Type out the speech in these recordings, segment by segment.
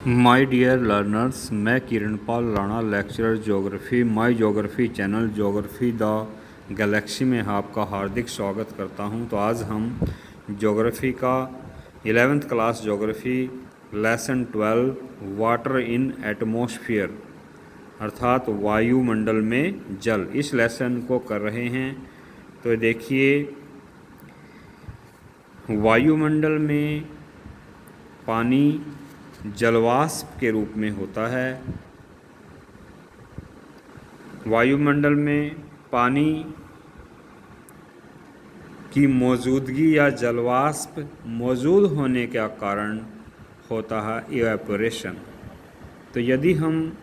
My dear learners, मैं Kiranpal Rana, lecturer geography, my geography channel geography the Galaxy में आपका हार्दिक स्वागत करता हूं। तो आज हम ज्योग्राफी का 11th class geography lesson 12 water in atmosphere अर्थात वायुमंडल में जल, इस लेसन को कर रहे हैं। तो देखिए, वायुमंडल में पानी जलवाष्प के रूप में होता है। वायुमंडल में पानी की मौजूदगी या जलवाष्प मौजूद होने का कारण होता है इवेपोरेशन। तो यदि हम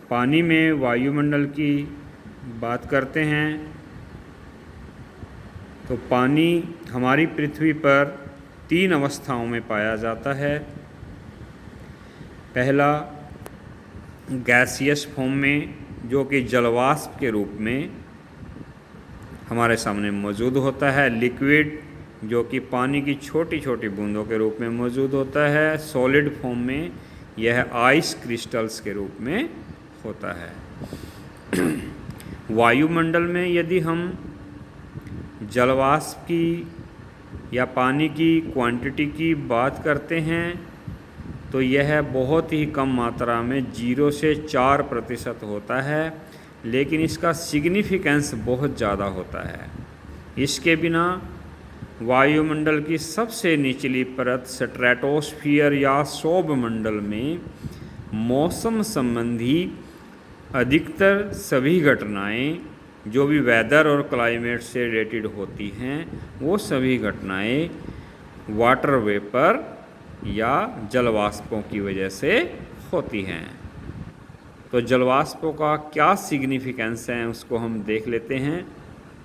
पानी में वायुमंडल की बात करते हैं तो पानी हमारी पृथ्वी पर 3 अवस्थाओं में पाया जाता है। पहला गैसियस फॉर्म में, जो कि जलवाष्प के रूप में हमारे सामने मौजूद होता है। लिक्विड, जो कि पानी की छोटी छोटी बूंदों के रूप में मौजूद होता है। सॉलिड फॉर्म में यह आइस क्रिस्टल्स के रूप में होता है। वायुमंडल में यदि हम जलवाष्प की या पानी की क्वांटिटी की बात करते हैं तो यह बहुत ही कम मात्रा में 0 से 4% होता है, लेकिन इसका सिग्निफिकेंस बहुत ज़्यादा होता है। इसके बिना वायुमंडल की सबसे निचली परत स्ट्रेटोस्फियर या सौरमंडल में मौसम संबंधी अधिकतर सभी घटनाएं, जो भी वेदर और क्लाइमेट से रिलेटेड होती हैं, वो सभी घटनाएं वाटर वेपर या जलवाष्पों की वजह से होती हैं। तो जलवाष्पों का क्या सिग्निफिकेंस है उसको हम देख लेते हैं।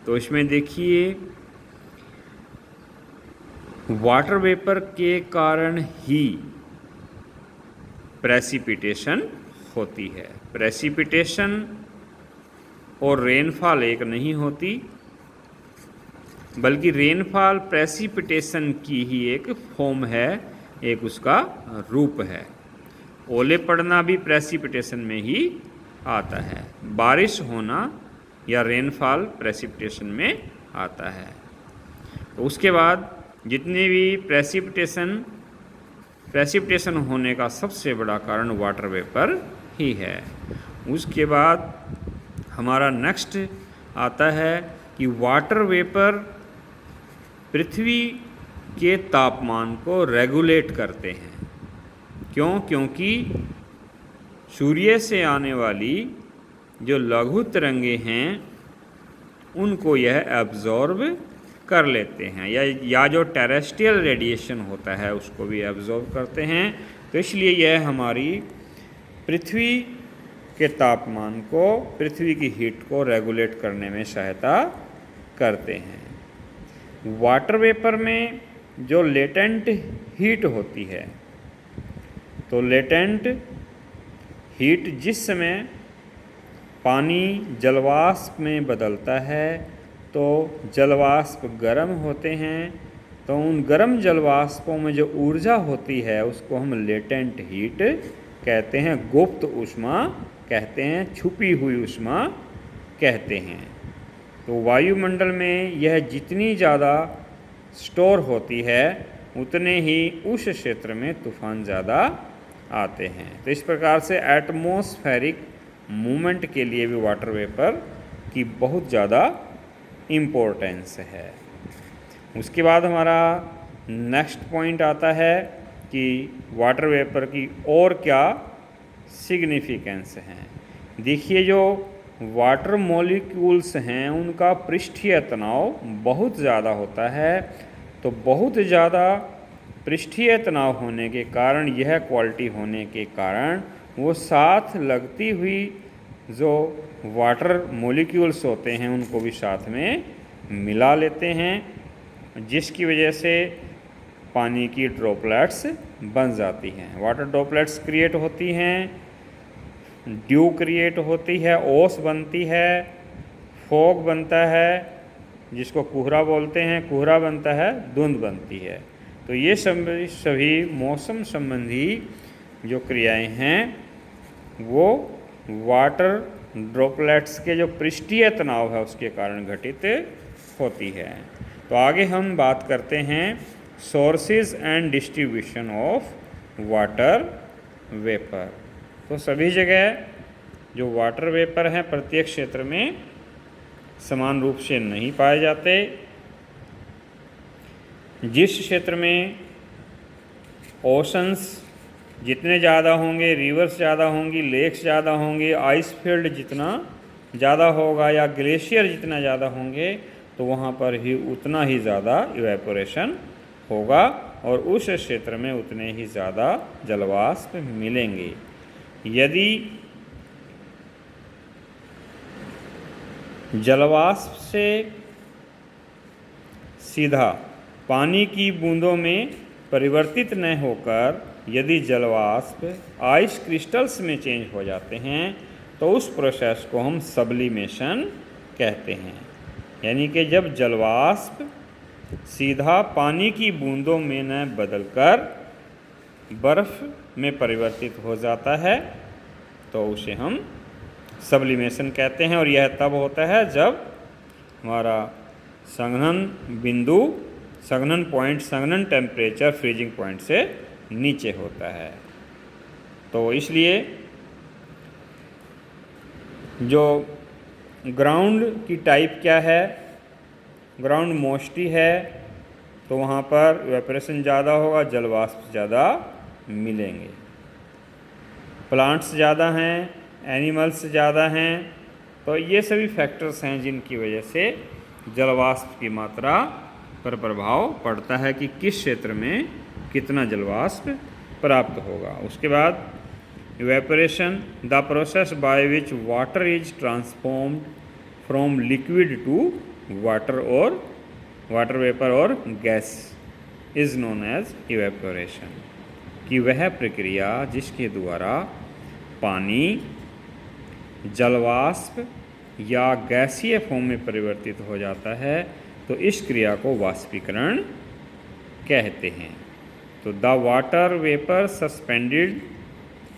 तो इसमें देखिए, वाटर वेपर के कारण ही प्रेसिपिटेशन होती है। प्रेसिपिटेशन और रेनफॉल एक नहीं होती, बल्कि रेनफॉल प्रेसिपिटेशन की ही एक फॉर्म है, एक उसका रूप है। ओले पड़ना भी प्रेसिपिटेशन में ही आता है। बारिश होना या रेनफॉल प्रेसिपिटेशन में आता है। तो उसके बाद जितने भी प्रेसिपिटेशन होने का सबसे बड़ा कारण वाटर वेपर ही है। उसके बाद हमारा नेक्स्ट आता है कि वाटर वेपर पृथ्वी के तापमान को रेगुलेट करते हैं। क्यों? क्योंकि सूर्य से आने वाली जो लघु तरंगे हैं उनको यह एब्जॉर्ब कर लेते हैं, या जो टेरेस्ट्रियल रेडिएशन होता है उसको भी एब्जॉर्ब करते हैं। तो इसलिए यह हमारी पृथ्वी के तापमान को, पृथ्वी की हीट को रेगुलेट करने में सहायता करते हैं। वाटर वेपर में जो लेटेंट हीट होती है, तो लेटेंट हीट जिस समय पानी जलवाष्प में बदलता है तो जलवाष्प गर्म होते हैं। तो उन गर्म जलवाष्पों में जो ऊर्जा होती है उसको हम लेटेंट हीट कहते हैं, गुप्त ऊष्मा कहते हैं, छुपी हुई ऊष्मा कहते हैं। तो वायुमंडल में यह जितनी ज़्यादा स्टोर होती है उतने ही उस क्षेत्र में तूफान ज़्यादा आते हैं। तो इस प्रकार से एटमॉस्फेरिक मूवमेंट के लिए भी वाटर वेपर की बहुत ज़्यादा इम्पोर्टेंस है। उसके बाद हमारा नेक्स्ट पॉइंट आता है कि वाटर वेपर की और क्या सिग्निफिकेंस हैं। देखिए, जो वाटर मॉलिक्यूल्स हैं उनका पृष्ठीय तनाव बहुत ज़्यादा होता है। तो बहुत ज़्यादा पृष्ठीय तनाव होने के कारण, यह क्वालिटी होने के कारण, वो साथ लगती हुई जो वाटर मॉलिक्यूल्स होते हैं उनको भी साथ में मिला लेते हैं, जिसकी वजह से पानी की ड्रॉपलेट्स बन जाती हैं। वाटर ड्रॉपलेट्स क्रिएट होती हैं, ड्यू क्रिएट होती है, ओस बनती है, फॉग बनता है जिसको कोहरा बोलते हैं, कोहरा बनता है, धुंध बनती है। तो ये सभी मौसम संबंधी जो क्रियाएं हैं वो वाटर ड्रॉपलेट्स के जो पृष्ठीय तनाव है उसके कारण घटित होती है। तो आगे हम बात करते हैं sources and distribution of water vapour. तो सभी जगह जो वाटर वेपर हैं प्रत्येक क्षेत्र में समान रूप से नहीं पाए जाते। जिस क्षेत्र में ओशंस जितने ज़्यादा होंगे, रिवर्स ज़्यादा होंगी, लेक्स ज़्यादा होंगे, आइस फील्ड जितना ज़्यादा होगा या ग्लेशियर जितना ज़्यादा होंगे तो वहाँ पर ही उतना ही ज़्यादा इवेपोरेशन होगा और उस क्षेत्र में उतने ही ज़्यादा जलवाष्प मिलेंगे। यदि जलवाष्प से सीधा पानी की बूंदों में परिवर्तित न होकर यदि जलवाष्प आइस क्रिस्टल्स में चेंज हो जाते हैं तो उस प्रोसेस को हम सब्लिमेशन कहते हैं। यानी कि जब जलवाष्प सीधा पानी की बूंदों में न बदलकर बर्फ़ में परिवर्तित हो जाता है तो उसे हम सब्लिमेशन कहते हैं। और यह तब होता है जब हमारा संघनन बिंदु, संघनन पॉइंट, संघनन टेम्परेचर फ्रीजिंग पॉइंट से नीचे होता है। तो इसलिए जो ग्राउंड की टाइप क्या है, ग्राउंड मोस्टी है तो वहाँ पर इवेपोरेशन ज़्यादा होगा, जलवाष्प ज़्यादा मिलेंगे। प्लांट्स ज़्यादा हैं, एनिमल्स ज़्यादा हैं, तो ये सभी फैक्टर्स हैं जिनकी वजह से जलवाष्प की मात्रा पर प्रभाव पड़ता है कि किस क्षेत्र में कितना जलवाष्प प्राप्त होगा। उसके बाद evaporation, the process by which water is transformed from liquid to water और वाटर वेपर और gas is known as evaporation, कि वह प्रक्रिया जिसके द्वारा पानी जलवाष्प या गैसीय फॉर्म में परिवर्तित हो जाता है तो इस क्रिया को वाष्पीकरण कहते हैं। तो the water vapour suspended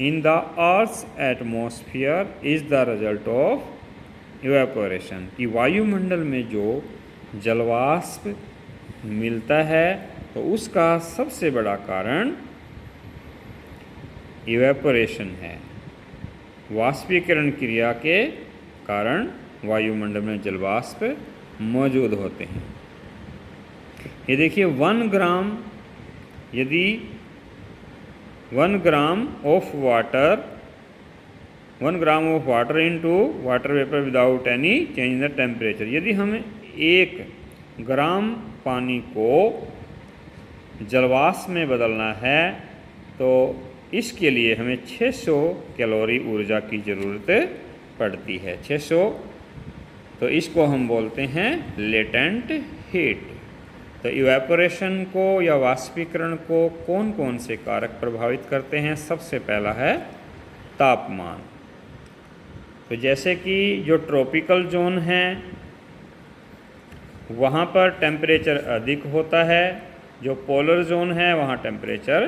in the earth's atmosphere is the result of evaporation, कि वायुमंडल में जो जलवाष्प मिलता है तो उसका सबसे बड़ा कारण इवेपोरेशन है। वाष्पीकरण क्रिया के कारण वायुमंडल में जलवाष्प मौजूद होते हैं। ये देखिए 1 ग्राम, यदि 1 gram of water into water vapour without any change in the temperature, यदि हमें 1 ग्राम पानी को जलवाष्प में बदलना है तो इसके लिए हमें 600 कैलोरी ऊर्जा की ज़रूरत पड़ती है। 600, तो इसको हम बोलते हैं लेटेंट हीट। तो इवेपोरेशन को या वाष्पीकरण को कौन कौन से कारक प्रभावित करते हैं? सबसे पहला है तापमान। तो जैसे कि जो ट्रॉपिकल जोन है वहाँ पर टेम्परेचर अधिक होता है, जो पोलर जोन है वहाँ टेम्परेचर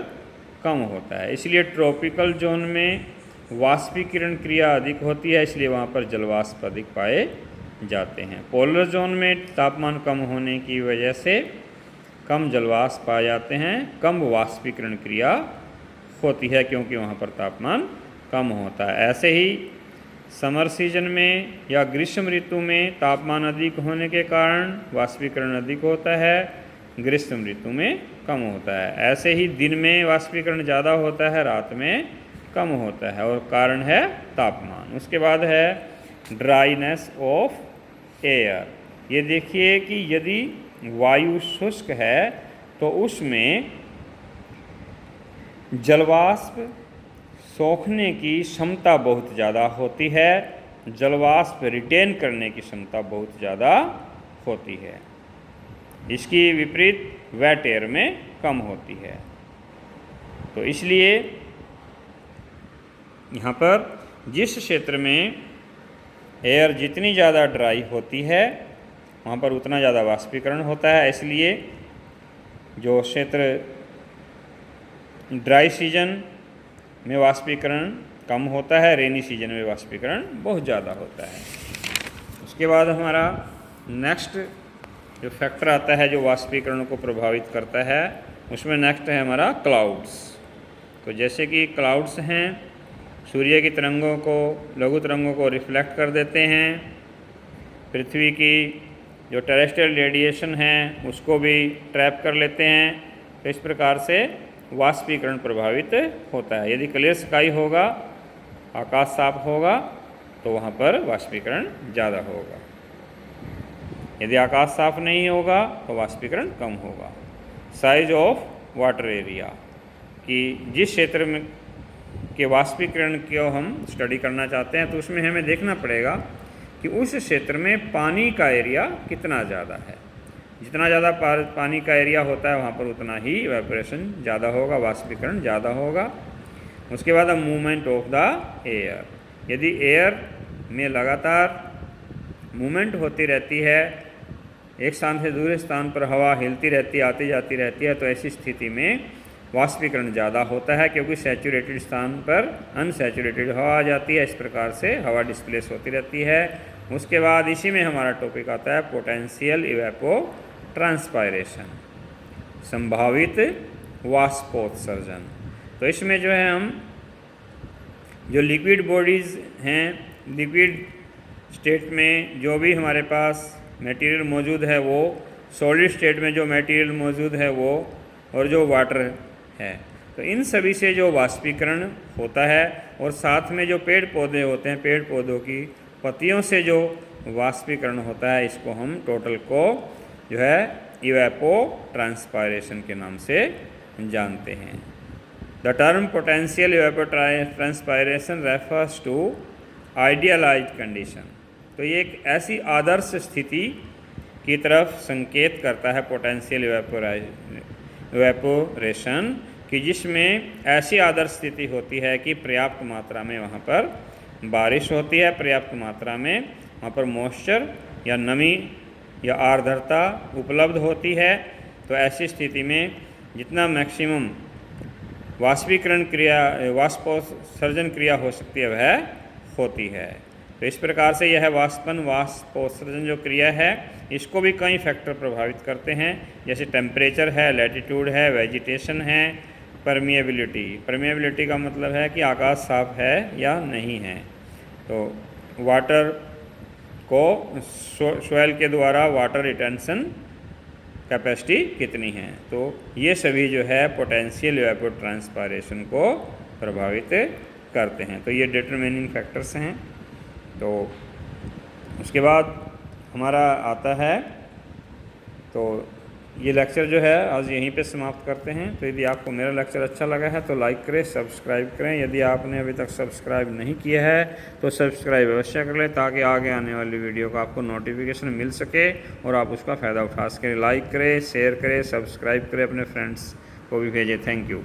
कम होता है। इसलिए ट्रॉपिकल जोन में वाष्पीकरण क्रिया अधिक होती है, इसलिए वहाँ पर जलवाष्प अधिक पाए जाते हैं। पोलर जोन में तापमान कम होने की वजह से कम जलवाष्प पाए जाते हैं, कम वाष्पीकरण क्रिया होती है क्योंकि वहाँ पर तापमान कम होता है। ऐसे ही समर सीजन में या ग्रीष्म ऋतु में तापमान अधिक होने के कारण वाष्पीकरण अधिक होता है, ग्रीष्म ऋतु में कम होता है। ऐसे ही दिन में वाष्पीकरण ज़्यादा होता है, रात में कम होता है और कारण है तापमान। उसके बाद है ड्राइनेस ऑफ एयर। ये देखिए कि यदि वायु शुष्क है तो उसमें जलवाष्प सोखने की क्षमता बहुत ज़्यादा होती है, जलवाष्प रिटेन करने की क्षमता बहुत ज़्यादा होती है। इसकी विपरीत वेट एयर में कम होती है। तो इसलिए यहाँ पर जिस क्षेत्र में एयर जितनी ज़्यादा ड्राई होती है वहाँ पर उतना ज़्यादा वाष्पीकरण होता है। इसलिए जो क्षेत्र ड्राई सीजन में वाष्पीकरण कम होता है, रेनी सीजन में वाष्पीकरण बहुत ज़्यादा होता है। उसके बाद हमारा नेक्स्ट जो फैक्टर आता है जो वाष्पीकरण को प्रभावित करता है, उसमें नेक्स्ट है हमारा क्लाउड्स। तो जैसे कि क्लाउड्स हैं, सूर्य की तरंगों को, लघु तरंगों को रिफ्लेक्ट कर देते हैं, पृथ्वी की जो टेरेस्ट्रियल रेडिएशन है उसको भी ट्रैप कर लेते हैं। तो इस प्रकार से वाष्पीकरण प्रभावित होता है। यदि क्लियर स्काई होगा, आकाश साफ होगा, तो वहाँ पर वाष्पीकरण ज़्यादा होगा। यदि आकाश साफ नहीं होगा तो वाष्पीकरण कम होगा। साइज ऑफ वाटर एरिया, कि जिस क्षेत्र में के वाष्पीकरण को हम स्टडी करना चाहते हैं तो उसमें हमें देखना पड़ेगा कि उस क्षेत्र में पानी का एरिया कितना ज़्यादा है। जितना ज़्यादा पानी का एरिया होता है वहाँ पर उतना ही इवेपोरेशन ज़्यादा होगा, वाष्पीकरण ज़्यादा होगा। उसके बाद मूवमेंट ऑफ द एयर, यदि एयर में लगातार मूवमेंट होती रहती है, एक स्थान से दूसरे स्थान पर हवा हिलती रहती है, आती जाती रहती है, तो ऐसी स्थिति में वाष्पीकरण ज़्यादा होता है, क्योंकि सैचुरेटेड स्थान पर अनसैचुरेटेड हवा आ जाती है। इस प्रकार से हवा डिस्प्लेस होती रहती है। उसके बाद इसी में हमारा टॉपिक आता है पोटेंशियल इवेपो ट्रांसपायरेशन, संभावित वाष्पोत्सर्जन। तो इसमें जो है हम जो लिक्विड बॉडीज़ हैं, लिक्विड स्टेट में जो भी हमारे पास मटेरियल मौजूद है वो, सॉलिड स्टेट में जो मटेरियल मौजूद है वो, और जो वाटर है, तो इन सभी से जो वाष्पीकरण होता है, और साथ में जो पेड़ पौधे होते हैं, पेड़ पौधों की पत्तियों से जो वाष्पीकरण होता है, इसको हम टोटल को जो है इवेपो ट्रांसपायरेशन के नाम से जानते हैं। The term potential evapotranspiration refers to idealized condition. तो ये एक ऐसी आदर्श स्थिति की तरफ संकेत करता है पोटेंशियल इवेपोरेशन, कि जिसमें ऐसी आदर्श स्थिति होती है कि पर्याप्त मात्रा में वहाँ पर बारिश होती है, पर्याप्त मात्रा में वहाँ पर मॉइस्चर या नमी या आर्द्रता उपलब्ध होती है। तो ऐसी स्थिति में जितना मैक्सिमम वाष्पीकरण क्रिया, वाष्पोत्सर्जन क्रिया हो सकती है वह होती है। तो इस प्रकार से यह वाष्पोत्सर्जन जो क्रिया है, इसको भी कई फैक्टर प्रभावित करते हैं, जैसे टेम्परेचर है, लैटिट्यूड है, वेजिटेशन है, परमिएबिलिटी। परमिएबिलिटी का मतलब है कि आकाश साफ है या नहीं है, तो वाटर को सोयल के द्वारा वाटर रिटेंशन कैपेसिटी कितनी है। तो ये सभी जो है पोटेंशियल इवेपो ट्रांसपायरेशन को प्रभावित करते हैं। तो ये डिटरमिनिंग फैक्टर्स हैं। तो उसके बाद हमारा आता है, तो ये लेक्चर जो है आज यहीं पे समाप्त करते हैं। तो यदि आपको मेरा लेक्चर अच्छा लगा है तो लाइक करें, सब्सक्राइब करें। यदि आपने अभी तक सब्सक्राइब नहीं किया है तो सब्सक्राइब अवश्य कर लें, ताकि आगे आने वाली वीडियो का आपको नोटिफिकेशन मिल सके और आप उसका फ़ायदा उठा सकें। लाइक करें, शेयर करें, सब्सक्राइब करें, अपने फ्रेंड्स को भी भेजें। Thank you.